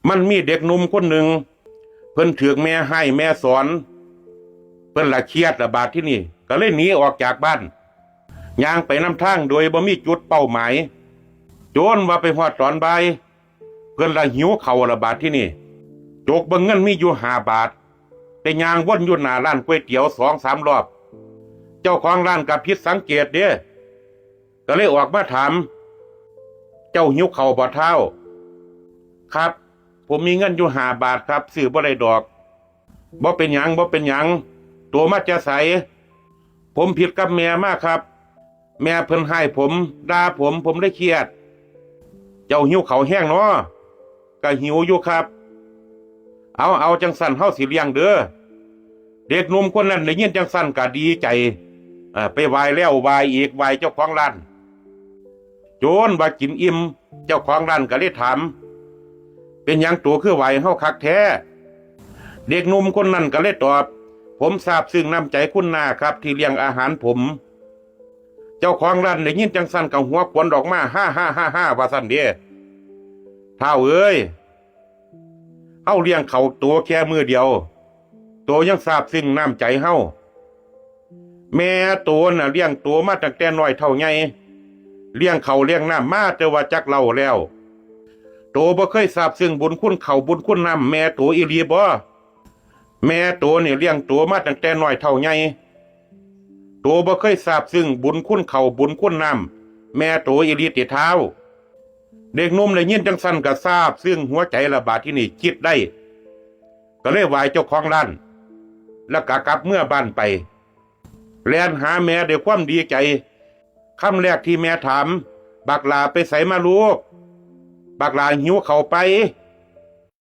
มันมีเด็กหนุ่มคนหนึ่งเพิ่นถือแม่ให้แม่สอนเพิ่นละเครียดระบาดที่นี่ก็เลยหนีออกจากบ้านย่างไปนำทางโดยบ่มีจุดเป้าหมายโจนว่าไปฮอดตอนบ่ายเพิ่นละหิวข้าวระบาดที่นี่โจกเบิ่งเงินมีอยู่5 บาทไปย่างวนอยู่หน้าร้านก๋วยเตี๋ยว2-3 รอบเจ้าของร้านก็ผิดสังเกตเด้ก็เลยออกมาถามเจ้าหิวข้าวบ่เท้าครับผมมีเงินอยู่5 บาทครับซื้อบ่ได้ดอกบ่เป็นหยังบ่เป็นหยังตัวมาจะใสผมผิดกับแม่มากครับแม่เพิ่นให้ผมด่าผมได้เครียดเจ้าหิวข้าวแห้งเนาะก็หิวอยู่ครับเอาจังสั่นเฮาสิเลี้ยงเด้อเด็กหนุ่มคนนั้นได้ยินจังสั่นก็ดีใจไปไหว้แล้วไหว้อีกไหว้เจ้าของร้านโจนว่ากินอิ่มเจ้าของร้านก็เลยถามเป็นหยังตัวคือไหว้เฮาคักแท้เด็กหนุ่มคนนั้นก็เลยตอบผมซาบซึ้งน้ำใจคุณนาครับที่เลี้ยงอาหารผมเจ้าของร้านได้ยินจังสั่นก็หัวขวนออกมาฮ่าว่าสั่นเด้เฒ่าเอ้ยเฮาเลี้ยงเขาตัวแค่มือเดียวตัวยังซาบซึ้งน้ำใจเฮาแม่ตัวน่ะเลี้ยงตัวมาตั้งแต่น้อยเท่าใหญ่เลี้ยงเขาเลี้ยงน้ำมาแต่ว่าจักเล่าแล้วตัวบ่เคยซาบซึ้งบุญคุณเขาบุญคุณน้ำแม่ตัวอีหลีบ่แม่ตัวนี่เลี้ยงตัวมาตั้งแต่น้อยเท่าใหญ่ตัวบ่เคยซาบซึ้งบุญคุณเขาบุญคุณน้ำแม่ตัวอีหลีติเท้าเด็กหนุ่มได้ยินจังสั่นก็ซาบซึ้งหัวใจระบาดที่นี่คิดได้ก็เลยไหว้เจ้าของร้านแล้วก็กลับเมื่อบ้านไปแล่นหาแม่ด้วยความดีใจคำแรกที่แม่ถามบักหลาไปไสมาลูกบักหลาหิวเข้าวไป